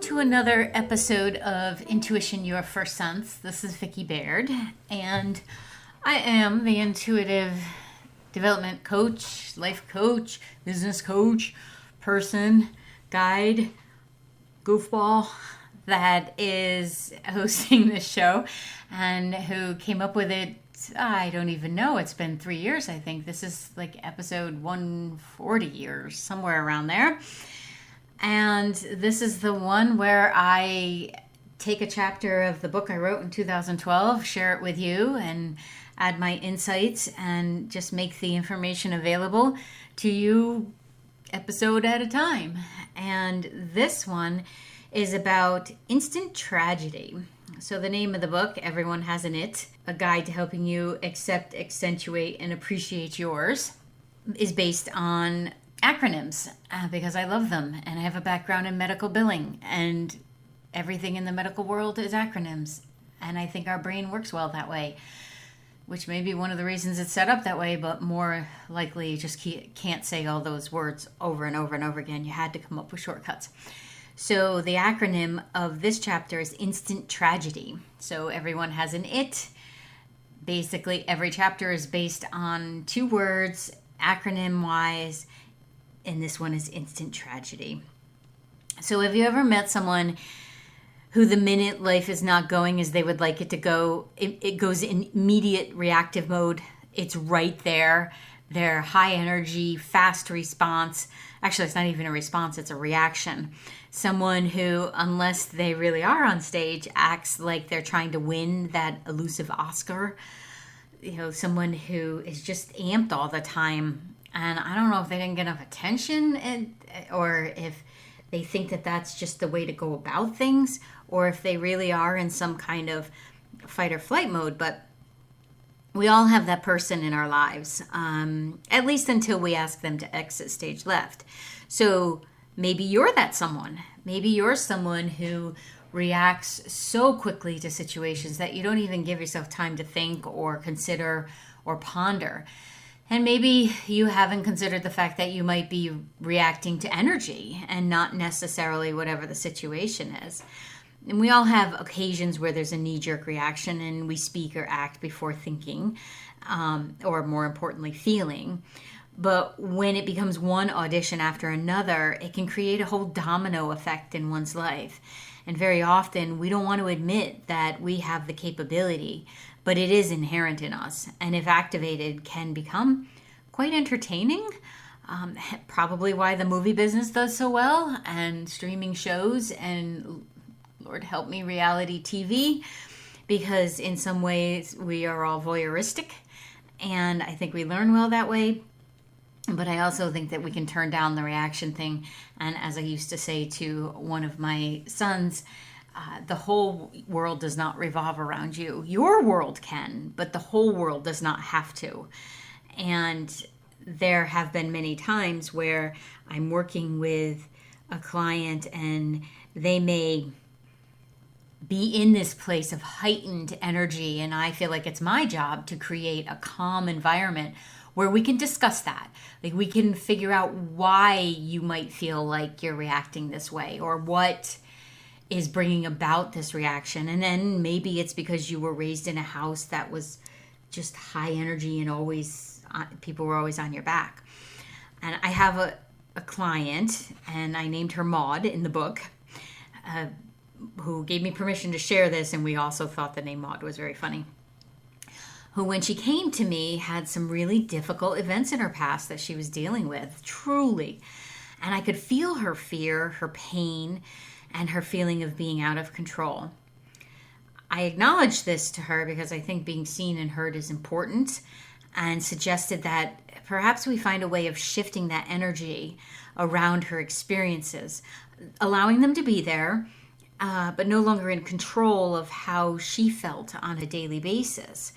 to another episode of Intuition Your First Sense. This is Vicki Baird, and I am the intuitive development coach, life coach, business coach, person, guide, goofball that is hosting this show and who came up with it. I don't even know. It's been 3 years, I think. This is like episode 140 or somewhere around there. And this is the one where I take a chapter of the book I wrote in 2012, share it with you, and add my insights and just make the information available to you episode at a time. And this one is about instant tragedy. So the name of the book, Everyone Has an It, a guide to helping you accept, accentuate, and appreciate yours, is based on acronyms because I love them, and I have a background in medical billing, and everything in the medical world is acronyms, and I think our brain works well that way, which may be one of the reasons it's set up that way, but more likely you just can't say all those words over and over and over again. You had to come up with shortcuts. So the acronym of this chapter is instant tragedy. So everyone has an it. Basically, every chapter is based on 2 words, acronym-wise, and this one is instant tragedy. So have you ever met someone who the minute life is not going as they would like it to go, it goes in immediate reactive mode? It's right there. They're high energy, fast response. Actually, it's not even a response, it's a reaction. Someone who, unless they really are on stage, acts like they're trying to win that elusive Oscar. You know, someone who is just amped all the time. And I don't know if they didn't get enough attention or if they think that that's just the way to go about things, or if they really are in some kind of fight or flight mode. But we all have that person in our lives, at least until we ask them to exit stage left. So maybe you're that someone. Maybe you're someone who reacts so quickly to situations that you don't even give yourself time to think or consider or ponder. And maybe you haven't considered the fact that you might be reacting to energy and not necessarily whatever the situation is. And we all have occasions where there's a knee-jerk reaction and we speak or act before thinking, or more importantly, feeling. But when it becomes one audition after another, it can create a whole domino effect in one's life. And very often, we don't want to admit that we have the capability, but it is inherent in us. And if activated, can become quite entertaining. Probably why the movie business does so well, and streaming shows, and Lord help me, reality TV, because in some ways we are all voyeuristic, and I think we learn well that way. But I also think that we can turn down the reaction thing. And as I used to say to one of my sons, the whole world does not revolve around you. Your world can, but the whole world does not have to. And there have been many times where I'm working with a client and they may be in this place of heightened energy, and I feel like it's my job to create a calm environment where we can discuss that. Like, we can figure out why you might feel like you're reacting this way, or what is bringing about this reaction. And then maybe it's because you were raised in a house that was just high energy and always people were always on your back. And I have a client, and I named her Maud in the book, who gave me permission to share this, and we also thought the name Maud was very funny, who, when she came to me, had some really difficult events in her past that she was dealing with, truly. And I could feel her fear, her pain, and her feeling of being out of control. I acknowledged this to her because I think being seen and heard is important, and suggested that perhaps we find a way of shifting that energy around her experiences, allowing them to be there, but no longer in control of how she felt on a daily basis.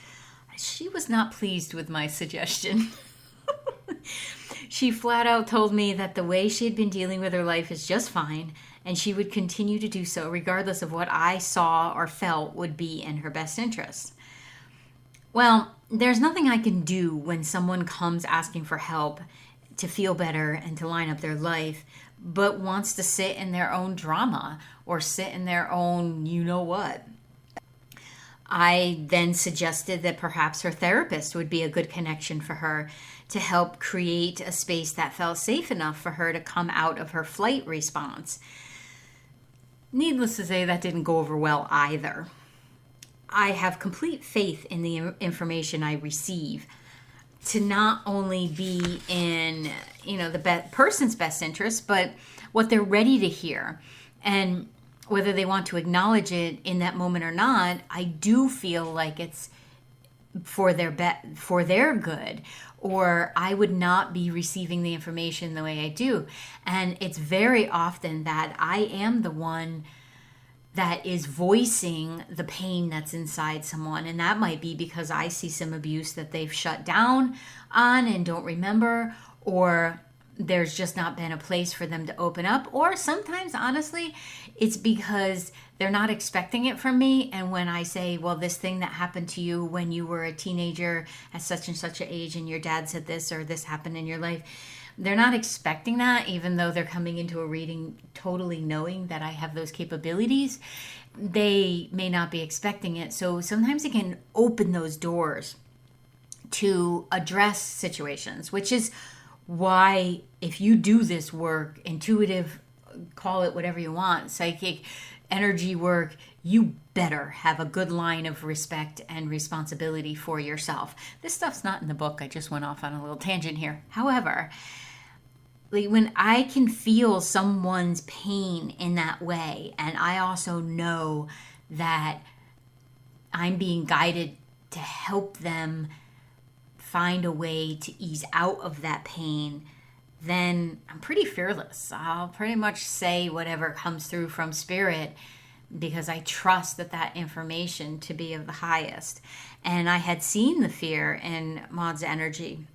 She was not pleased with my suggestion. She flat out told me that the way she had been dealing with her life is just fine, and she would continue to do so regardless of what I saw or felt would be in her best interest. Well, there's nothing I can do when someone comes asking for help to feel better and to line up their life, but wants to sit in their own drama or sit in their own you know what. I then suggested that perhaps her therapist would be a good connection for her to help create a space that felt safe enough for her to come out of her flight response. Needless to say, that didn't go over well either. I have complete faith in the information I receive to not only be in, the person's best interest, but what they're ready to hear. And whether they want to acknowledge it in that moment or not, I do feel like it's for their good, or I would not be receiving the information the way I do. And it's very often that I am the one that is voicing the pain that's inside someone. And that might be because I see some abuse that they've shut down on and don't remember, or there's just not been a place for them to open up. Or sometimes, honestly, it's because they're not expecting it from me. And when I say, well, this thing that happened to you when you were a teenager at such and such an age, and your dad said this, or this happened in your life, they're not expecting that, even though they're coming into a reading totally knowing that I have those capabilities. They may not be expecting it. So sometimes it can open those doors to address situations, which is why if you do this work, intuitive, call it whatever you want, psychic, energy work, you better have a good line of respect and responsibility for yourself. This stuff's not in the book. I just went off on a little tangent here. However, when I can feel someone's pain in that way, and I also know that I'm being guided to help them find a way to ease out of that pain, then I'm pretty fearless. I'll pretty much say whatever comes through from spirit, because I trust that information to be of the highest. And I had seen the fear in Maud's energy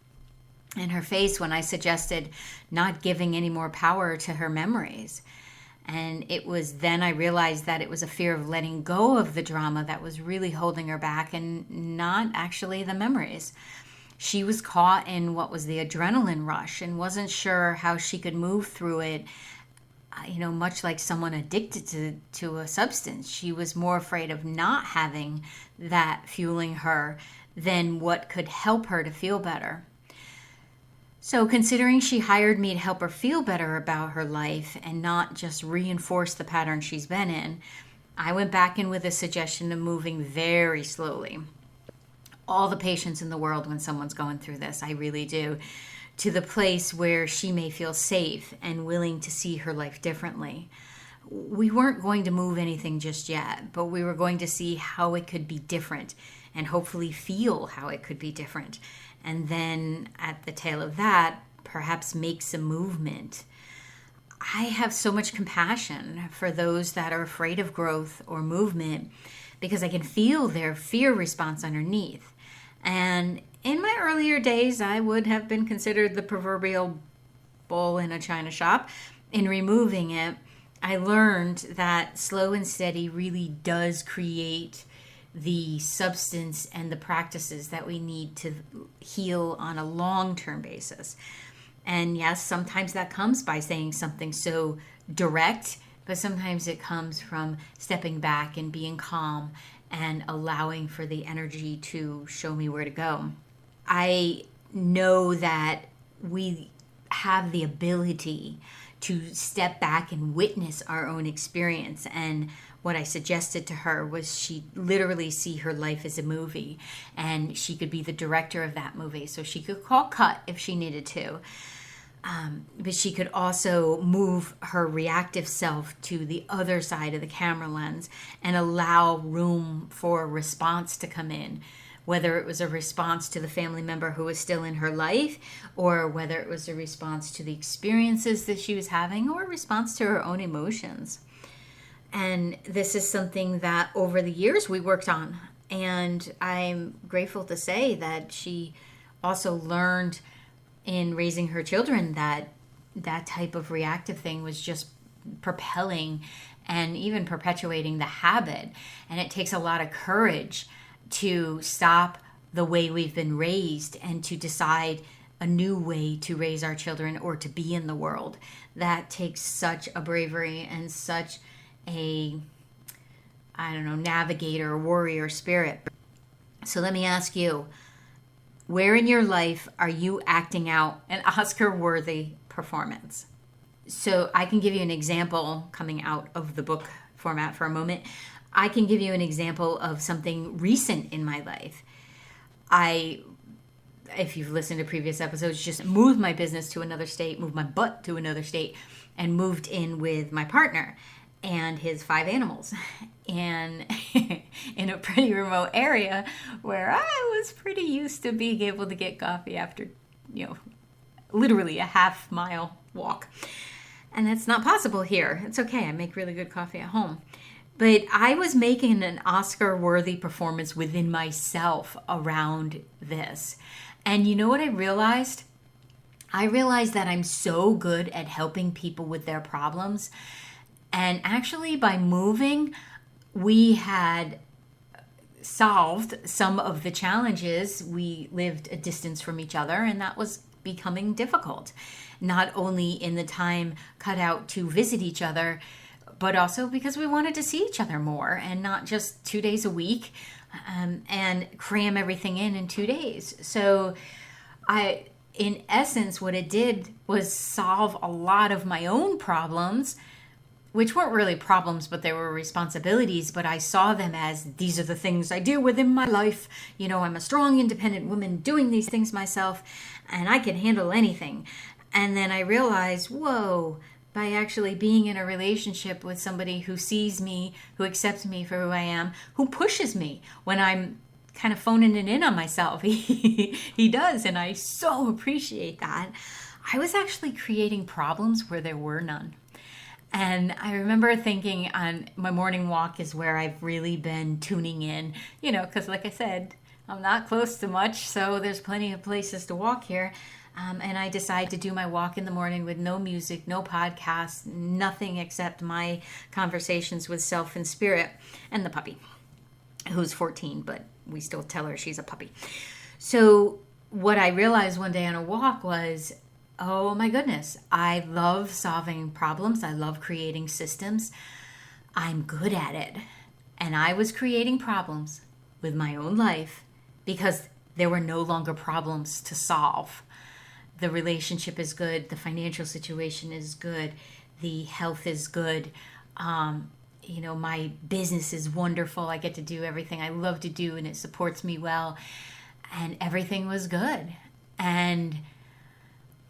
in her face when I suggested not giving any more power to her memories. And it was then I realized that it was a fear of letting go of the drama that was really holding her back, and not actually the memories. She was caught in what was the adrenaline rush and wasn't sure how she could move through it. Much like someone addicted to a substance, she was more afraid of not having that fueling her than what could help her to feel better. So considering she hired me to help her feel better about her life and not just reinforce the pattern she's been in, I went back in with a suggestion of moving very slowly. All the patience in the world when someone's going through this, I really do, to the place where she may feel safe and willing to see her life differently. We weren't going to move anything just yet, but we were going to see how it could be different and hopefully feel how it could be different. And then at the tail of that, perhaps make some movement. I have so much compassion for those that are afraid of growth or movement, because I can feel their fear response underneath. And in my earlier days, I would have been considered the proverbial bull in a china shop. In removing it, I learned that slow and steady really does create the substance and the practices that we need to heal on a long-term basis. And yes, sometimes that comes by saying something so direct, but sometimes it comes from stepping back and being calm and allowing for the energy to show me where to go. I know that we have the ability to step back and witness our own experience. And what I suggested to her was she literally see her life as a movie, and she could be the director of that movie. So she could call cut if she needed to. But she could also move her reactive self to the other side of the camera lens and allow room for a response to come in, whether it was a response to the family member who was still in her life, or whether it was a response to the experiences that she was having, or a response to her own emotions. And this is something that over the years we worked on. And I'm grateful to say that she also learned in raising her children that that type of reactive thing was just propelling and even perpetuating the habit. And it takes a lot of courage to stop the way we've been raised and to decide a new way to raise our children or to be in the world. That takes such a bravery and such a, I don't know, navigator, warrior spirit. So let me ask you, where in your life are you acting out an Oscar-worthy performance? So I can give you an example coming out of the book format for a moment. I can give you an example of something recent in my life. If you've listened to previous episodes, just moved my business to another state, moved my butt to another state, and moved in with my partner and his 5 animals. And in a pretty remote area where I was pretty used to being able to get coffee after, literally a half-mile walk. And that's not possible here. It's okay. I make really good coffee at home. But I was making an Oscar-worthy performance within myself around this. And you know what I realized? I realized that I'm so good at helping people with their problems. And actually, by moving, we had solved some of the challenges. We lived a distance from each other, and that was becoming difficult. Not only in the time cut out to visit each other, but also because we wanted to see each other more and not just 2 days a week and cram everything in 2 days. So in essence, what it did was solve a lot of my own problems, which weren't really problems, but they were responsibilities. But I saw them as, these are the things I deal with in my life. I'm a strong, independent woman doing these things myself, and I can handle anything. And then I realized, whoa, by actually being in a relationship with somebody who sees me, who accepts me for who I am, who pushes me when I'm kind of phoning it in on myself. He does, and I so appreciate that. I was actually creating problems where there were none. And I remember thinking on my morning walk is where I've really been tuning in, because like I said, I'm not close to much, so there's plenty of places to walk here. And I decide to do my walk in the morning with no music, no podcast, nothing except my conversations with self and spirit and the puppy, who's 14, but we still tell her she's a puppy. So what I realized one day on a walk was, oh my goodness, I love solving problems. I love creating systems. I'm good at it. And I was creating problems with my own life because there were no longer problems to solve. The relationship is good. The financial situation is good. The health is good. My business is wonderful. I get to do everything I love to do, and it supports me well. And everything was good. And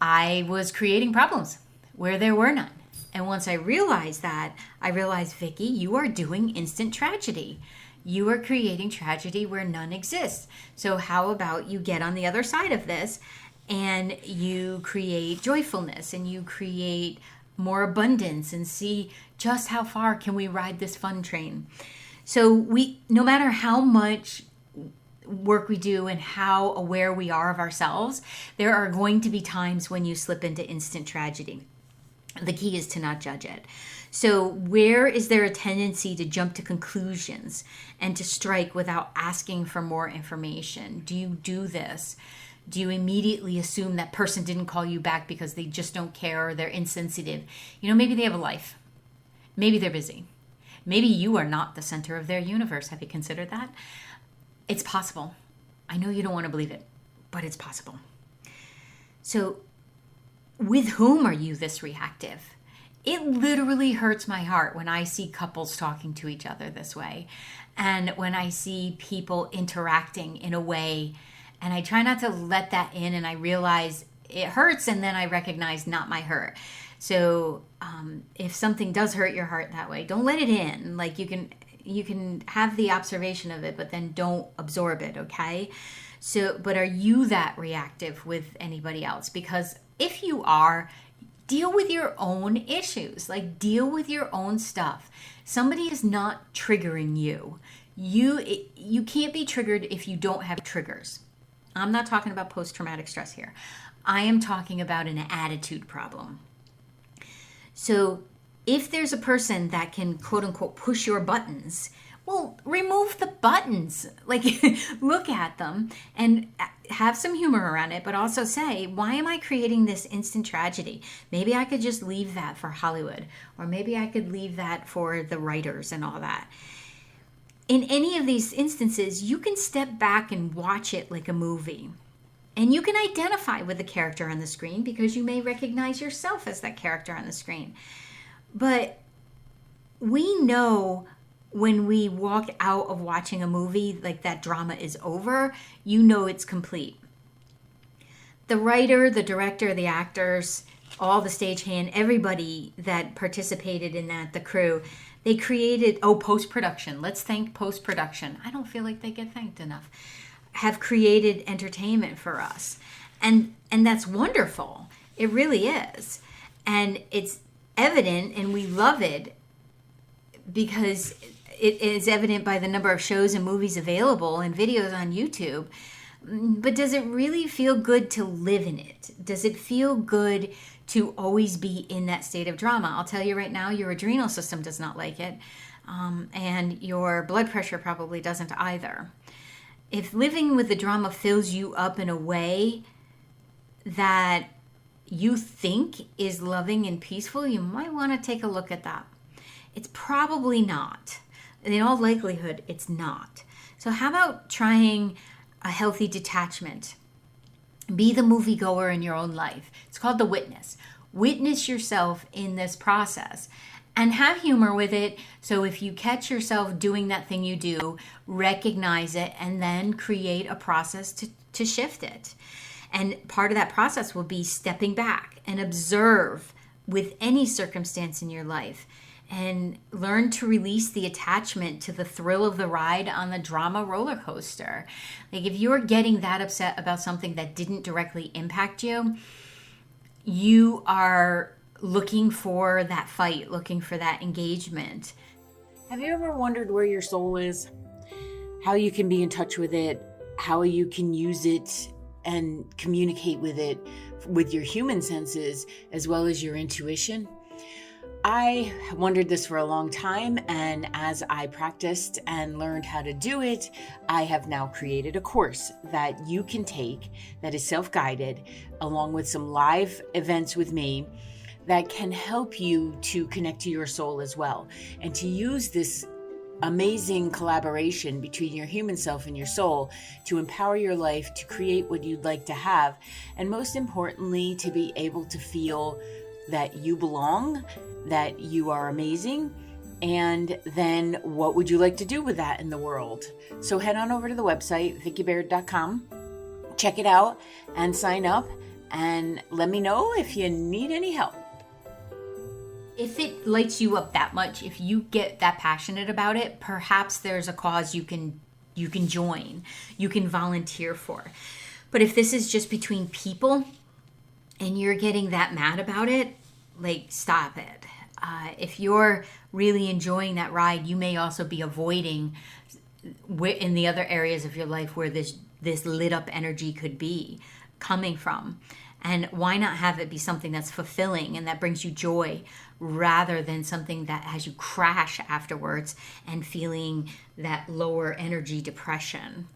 I was creating problems where there were none. And once I realized that, I realized, Vicki, you are doing instant tragedy. You are creating tragedy where none exists. So how about you get on the other side of this and you create joyfulness and you create more abundance and see just how far can we ride this fun train. So no matter how much work we do and how aware we are of ourselves, there are going to be times when you slip into instant tragedy. The key is to not judge it. So where is there a tendency to jump to conclusions and to strike without asking for more information? Do you do this? Do you immediately assume that person didn't call you back because they just don't care or they're insensitive? Maybe they have a life. Maybe they're busy. Maybe you are not the center of their universe. Have you considered that? It's possible. I know you don't want to believe it, but it's possible. So with whom are you this reactive? It literally hurts my heart when I see couples talking to each other this way. And when I see people interacting in a way, and I try not to let that in, and I realize it hurts, and then I recognize not my hurt. So if something does hurt your heart that way, don't let it in. Like you can have the observation of it, but then don't absorb it, okay? So, but are you that reactive with anybody else? Because if you are, deal with your own issues. Like deal with your own stuff. Somebody is not triggering you. You can't be triggered if you don't have triggers. I'm not talking about post-traumatic stress here. I am talking about an attitude problem. So if there's a person that can quote unquote push your buttons, Well, remove the buttons. Like, look at them and have some humor around it, but also say, why am I creating this instant tragedy? Maybe I could just leave that for Hollywood, or maybe I could leave that for the writers and all that. In any of these instances, you can step back and watch it like a movie. And you can identify with the character on the screen because you may recognize yourself as that character on the screen. But we know when we walk out of watching a movie, like that drama is over, you know it's complete. The writer, the director, the actors, all the stagehand, everybody that participated in that, the crew, they created, post-production. Let's thank post-production. I don't feel like they get thanked enough. Have created entertainment for us. And that's wonderful. It really is. And it's evident, and we love it because it is evident by the number of shows and movies available and videos on YouTube. But does it really feel good to live in it? Does it feel good to always be in that state of drama? I'll tell you right now, your adrenal system does not like it. And your blood pressure probably doesn't either. If living with the drama fills you up in a way that you think is loving and peaceful, you might want to take a look at that. It's probably not. In all likelihood, it's not. So how about trying a healthy detachment? Be the moviegoer in your own life. It's called the witness. Witness yourself in this process and have humor with it. So if you catch yourself doing that thing you do, recognize it and then create a process to shift it. And part of that process will be stepping back and observe with any circumstance in your life and learn to release the attachment to the thrill of the ride on the drama roller coaster. Like if you're getting that upset about something that didn't directly impact you, you are looking for that fight, looking for that engagement. Have you ever wondered where your soul is? How you can be in touch with it? How you can use it and communicate with it with your human senses as well as your intuition? I wondered this for a long time, and as I practiced and learned how to do it, I have now created a course that you can take that is self-guided, along with some live events with me that can help you to connect to your soul as well, and to use this amazing collaboration between your human self and your soul to empower your life, to create what you'd like to have, and most importantly, to be able to feel that you belong, that you are amazing, and then what would you like to do with that in the world? So head on over to the website, vickybaird.com, check it out and sign up, and let me know if you need any help. If it lights you up that much, if you get that passionate about it, perhaps there's a cause you can join, you can volunteer for. But if this is just between people and you're getting that mad about it, like, stop it. If you're really enjoying that ride, you may also be avoiding in the other areas of your life where this lit up energy could be coming from. And why not have it be something that's fulfilling and that brings you joy rather than something that has you crash afterwards and feeling that lower energy depression?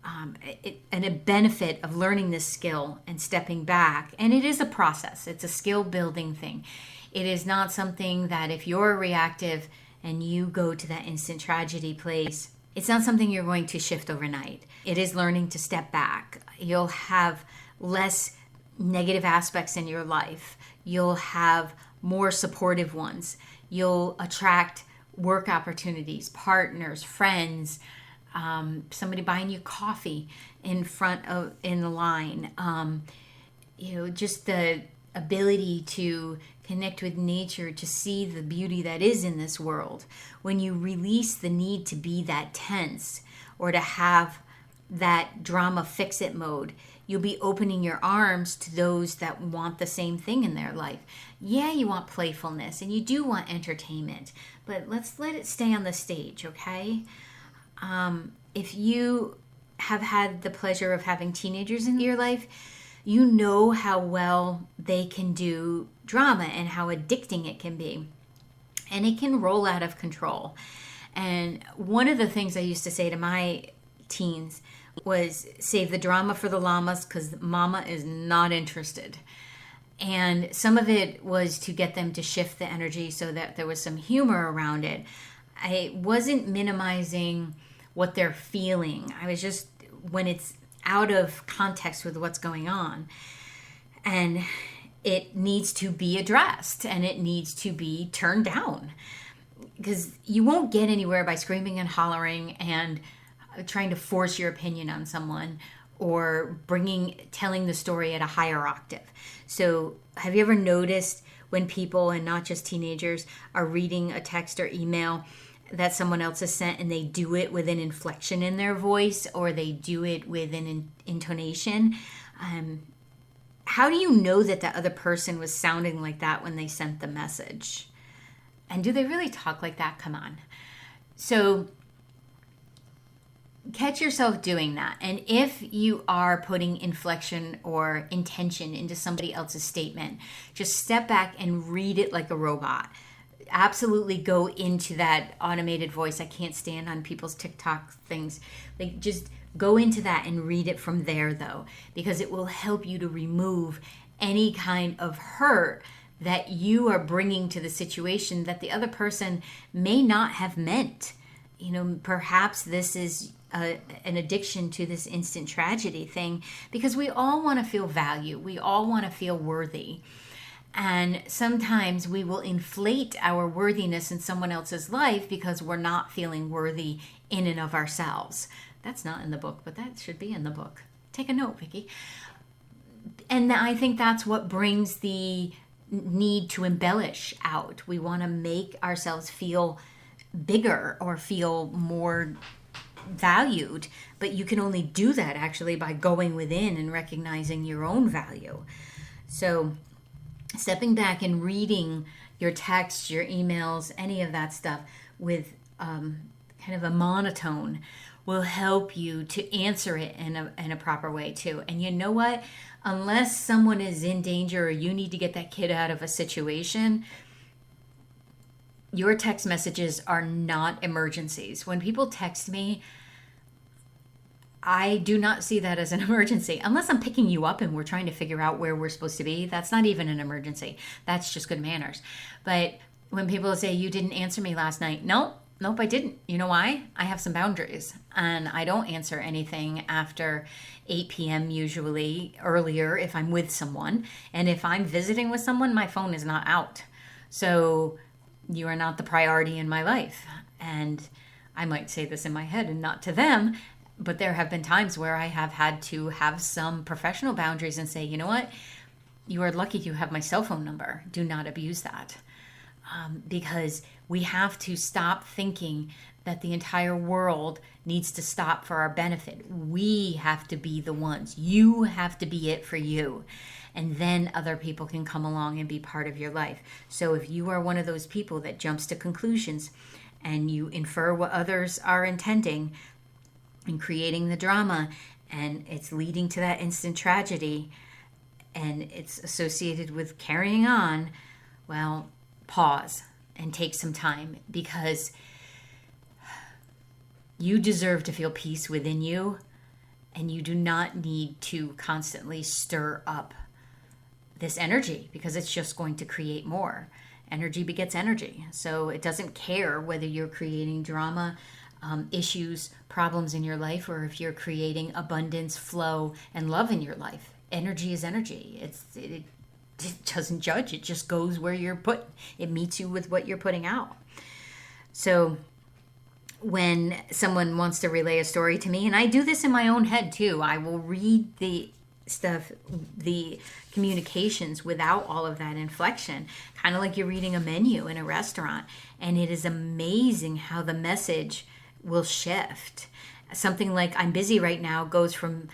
And a benefit of learning this skill and stepping back, and it is a process, it's a skill building thing. It is not something that if you're reactive and you go to that instant tragedy place, it's not something you're going to shift overnight. It is learning to step back. You'll have less negative aspects in your life. You'll have more supportive ones. You'll attract work opportunities, partners, friends, somebody buying you coffee in the line. Just the ability to connect with nature, to see the beauty that is in this world. When you release the need to be that tense or to have that drama fix-it mode, you'll be opening your arms to those that want the same thing in their life. Yeah, you want playfulness and you do want entertainment, but let's let it stay on the stage, okay? If you have had the pleasure of having teenagers in your life, you know how well they can do drama and how addicting it can be. And it can roll out of control. And one of the things I used to say to my teens was save the drama for the llamas because mama is not interested. And some of it was to get them to shift the energy so that there was some humor around it. I wasn't minimizing what they're feeling. I was just, when it's out of context with what's going on, and it needs to be addressed and it needs to be turned down, because you won't get anywhere by screaming and hollering and trying to force your opinion on someone or telling the story at a higher octave. So have you ever noticed when people, and not just teenagers, are reading a text or email that someone else has sent and they do it with an inflection in their voice or they do it with an intonation? How do you know that the other person was sounding like that when they sent the message? And do they really talk like that? Come on. So catch yourself doing that. And if you are putting inflection or intention into somebody else's statement, just step back and read it like a robot. Absolutely go into that automated voice. I can't stand on people's TikTok things. Like, just go into that and read it from there, though, because it will help you to remove any kind of hurt that you are bringing to the situation that the other person may not have meant. You know, perhaps this is an addiction to this instant tragedy thing, because we all want to feel value. We all want to feel worthy. And sometimes we will inflate our worthiness in someone else's life because we're not feeling worthy in and of ourselves. That's not in the book, but that should be in the book. Take a note, Vicki. And I think that's what brings the need to embellish out. We want to make ourselves feel bigger or feel more valued, but you can only do that actually by going within and recognizing your own value. So stepping back and reading your texts, your emails, any of that stuff with kind of a monotone will help you to answer it in a proper way too. And you know what? Unless someone is in danger or you need to get that kid out of a situation, your text messages are not emergencies. When people text me, I do not see that as an emergency. Unless I'm picking you up and we're trying to figure out where we're supposed to be, that's not even an emergency. That's just good manners. But when people say, you didn't answer me last night, nope, I didn't. You know why? I have some boundaries, and I don't answer anything after 8 p.m. usually, earlier if I'm with someone. And if I'm visiting with someone, my phone is not out. So you are not the priority in my life. And I might say this in my head and not to them, but there have been times where I have had to have some professional boundaries and say, you know what? You are lucky you have my cell phone number. Do not abuse that. Because we have to stop thinking that the entire world needs to stop for our benefit. We have to be the ones. You have to be it for you. And then other people can come along and be part of your life. So if you are one of those people that jumps to conclusions and you infer what others are intending and creating the drama, and it's leading to that instant tragedy, and it's associated with carrying on, well, pause and take some time, because you deserve to feel peace within you, and you do not need to constantly stir up this energy, because it's just going to create more. Energy begets energy. So it doesn't care whether you're creating drama, issues, problems in your life, or if you're creating abundance, flow, and love in your life. Energy is energy. It doesn't judge. It just goes where you're put. It meets you with what you're putting out. So when someone wants to relay a story to me, and I do this in my own head too, I will read the stuff, the communications without all of that inflection, kind of like you're reading a menu in a restaurant. And it is amazing how the message will shift. Something like "I'm busy right now" goes from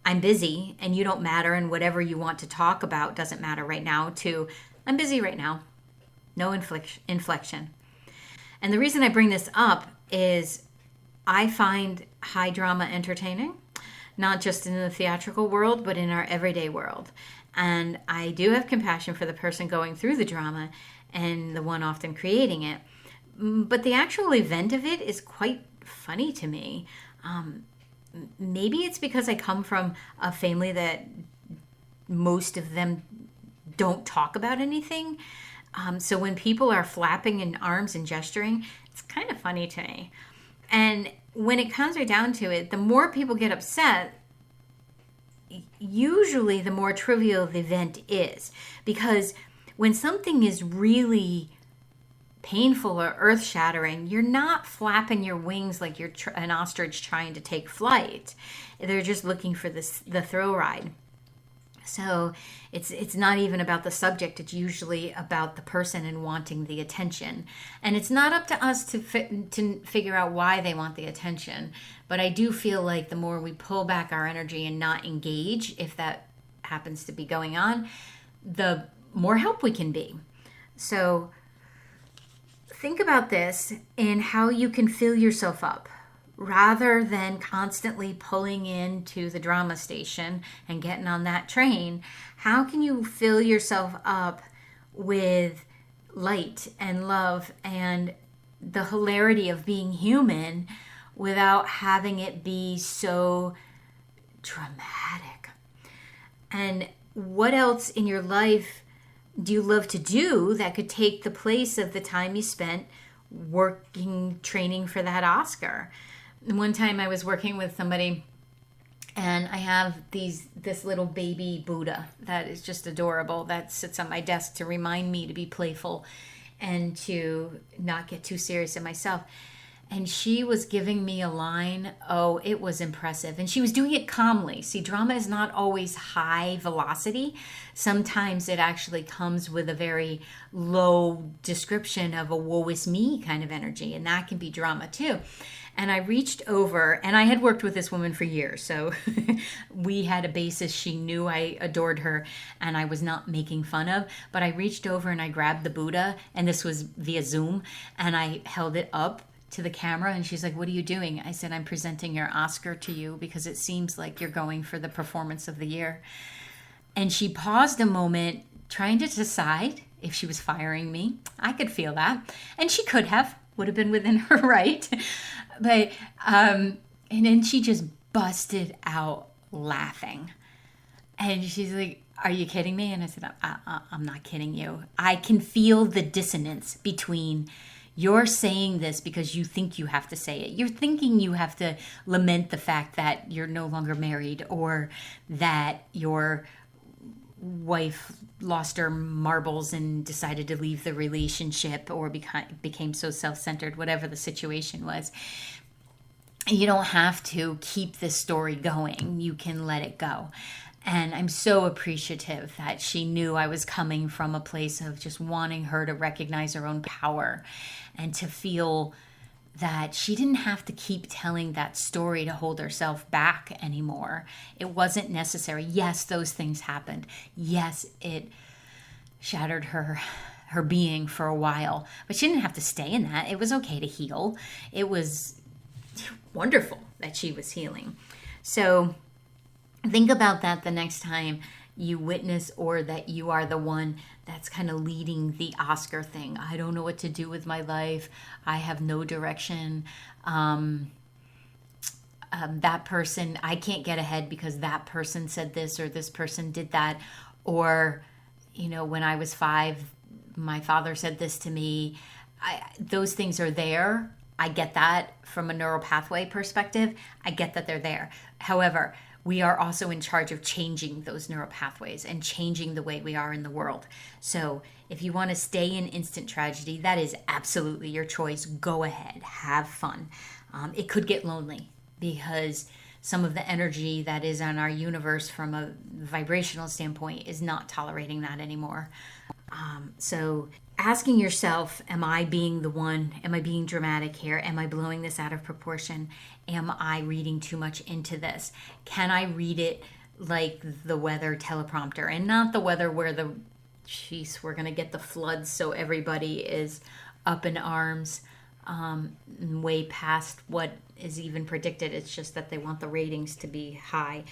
"I'm busy and you don't matter and whatever you want to talk about doesn't matter right now" to "I'm busy right now." No inflection. And the reason I bring this up is I find high drama entertaining, not just in the theatrical world, but in our everyday world. And I do have compassion for the person going through the drama and the one often creating it. But the actual event of it is quite funny to me. Maybe it's because I come from a family that most of them don't talk about anything. So when people are flapping in arms and gesturing, it's kind of funny to me. And when it comes right down to it, the more people get upset, usually the more trivial the event is. Because when something is really painful or earth-shattering, you're not flapping your wings like you're an ostrich trying to take flight. They're just looking for the thrill ride. So it's not even about the subject. It's usually about the person and wanting the attention. And it's not up to us to figure out why they want the attention. But I do feel like the more we pull back our energy and not engage, if that happens to be going on, the more help we can be. So think about this and how you can fill yourself up. Rather than constantly pulling into the drama station and getting on that train, how can you fill yourself up with light and love and the hilarity of being human without having it be so dramatic? And what else in your life do you love to do that could take the place of the time you spent working, training for that Oscar? One time I was working with somebody and I have this little baby Buddha that is just adorable that sits on my desk to remind me to be playful and to not get too serious in myself. And she was giving me a line. Oh, it was impressive. And she was doing it calmly. See, drama is not always high velocity. Sometimes it actually comes with a very low description of a woe is me kind of energy. And that can be drama too. And I reached over, and I had worked with this woman for years, so we had a basis. She knew I adored her, and I was not making fun of. But I reached over and I grabbed the Buddha, and this was via Zoom, and I held it up to the camera, and she's like, "What are you doing?" I said, "I'm presenting your Oscar to you because it seems like you're going for the performance of the year." And she paused a moment, trying to decide if she was firing me. I could feel that, and she could have. Would have been within her right. But and then she just busted out laughing. And she's like, "Are you kidding me?" And I said, I'm not kidding you. I can feel the dissonance between you're saying this because you think you have to say it. You're thinking you have to lament the fact that you're no longer married or that your wife lost her marbles and decided to leave the relationship or became so self-centered, whatever the situation was. You don't have to keep this story going. You can let it go. And I'm so appreciative that she knew I was coming from a place of just wanting her to recognize her own power and to feel that she didn't have to keep telling that story to hold herself back anymore. It wasn't necessary. Yes, those things happened. Yes, it shattered her being for a while, but she didn't have to stay in that. It was okay to heal. It was wonderful that she was healing. So think about that the next time you witness or that you are the one that's kind of leading the Oscar thing. I don't know what to do with my life. I have no direction. That person, I can't get ahead because that person said this or this person did that. Or, when I was 5, my father said this to me. Those things are there. I get that from a neural pathway perspective. I get that they're there. However, we are also in charge of changing those neural pathways and changing the way we are in the world. So if you want to stay in instant tragedy, that is absolutely your choice. Go ahead, have fun. It could get lonely because some of the energy that is on our universe from a vibrational standpoint is not tolerating that anymore. So asking yourself, am I being the one? Am I being dramatic here? Am I blowing this out of proportion? Am I reading too much into this? Can I read it like the weather teleprompter and not the weather where we're going to get the floods so everybody is up in arms way past what is even predicted. It's just that they want the ratings to be high.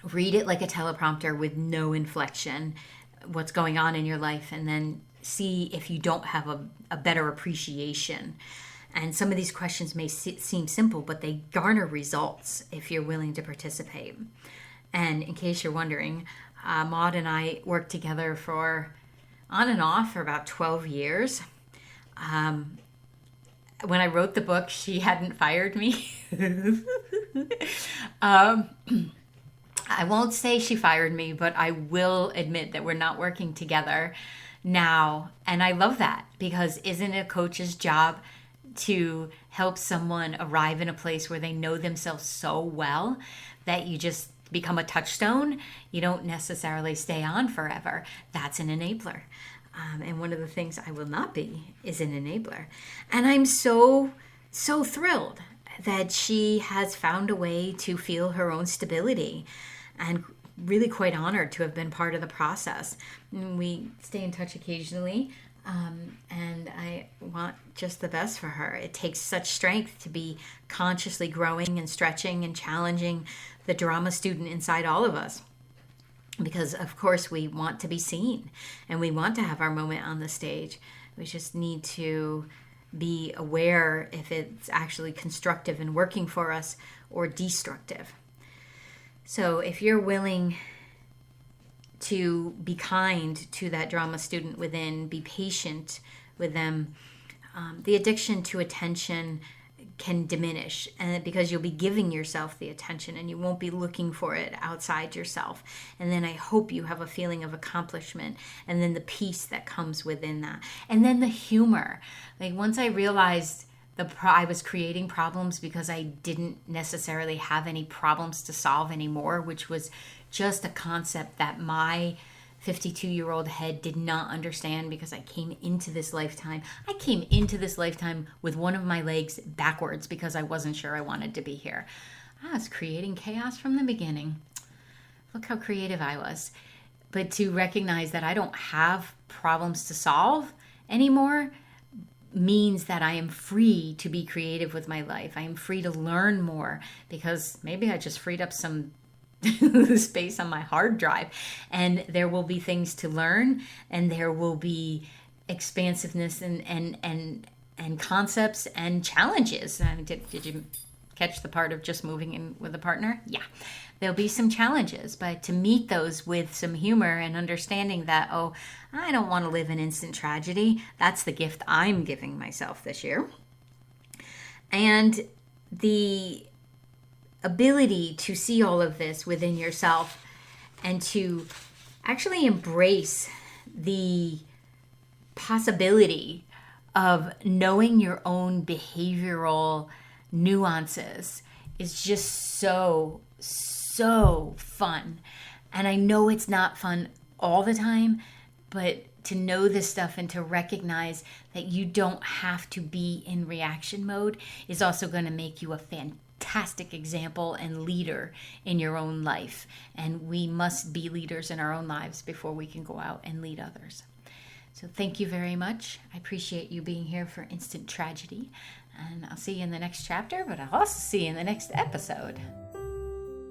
Read it like a teleprompter with no inflection, what's going on in your life, and then see if you don't have a better appreciation. And some of these questions may seem simple, but they garner results if you're willing to participate. And in case you're wondering, Maud and I worked together on and off for about 12 years. When I wrote the book, she hadn't fired me. I won't say she fired me, but I will admit that we're not working together now. And I love that, because isn't a coach's job to help someone arrive in a place where they know themselves so well that you just become a touchstone? You don't necessarily stay on forever. That's an enabler. And one of the things I will not be is an enabler. And I'm so thrilled that she has found a way to feel her own stability, and really quite honored to have been part of the process. And we stay in touch occasionally, and I want just the best for her. It takes such strength to be consciously growing and stretching and challenging the drama student inside all of us. Because, of course, we want to be seen and we want to have our moment on the stage. We just need to be aware if it's actually constructive and working for us or destructive. So if you're willing to be kind to that drama student within, be patient with them, the addiction to attention can diminish, and because you'll be giving yourself the attention and you won't be looking for it outside yourself. And then I hope you have a feeling of accomplishment, and then the peace that comes within that, and then the humor. Like, once I realized I was creating problems because I didn't necessarily have any problems to solve anymore, which was just a concept that my 52-year-old head did not understand, because I came into this lifetime with one of my legs backwards because I wasn't sure I wanted to be here. I was creating chaos from the beginning. Look how creative I was. But to recognize that I don't have problems to solve anymore means that I am free to be creative with my life. I am free to learn more, because maybe I just freed up some space on my hard drive, and there will be things to learn, and there will be expansiveness and concepts and challenges. Did you catch the part of just moving in with a partner? Yeah, there'll be some challenges, but to meet those with some humor and understanding that, oh, I don't want to live in instant tragedy. That's the gift I'm giving myself this year. And the ability to see all of this within yourself and to actually embrace the possibility of knowing your own behavioral nuances is just so fun. And I know it's not fun all the time, but to know this stuff and to recognize that you don't have to be in reaction mode is also going to make you a fantastic example and leader in your own life. And we must be leaders in our own lives before we can go out and lead others. So thank you very much. I appreciate you being here for Instant Tragedy. And I'll see you in the next chapter, but I'll also see you in the next episode.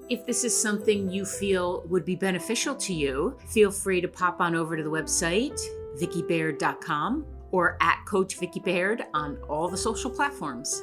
If this is something you feel would be beneficial to you, feel free to pop on over to the website, vickibaird.com, or at Coach Vicki Baird on all the social platforms.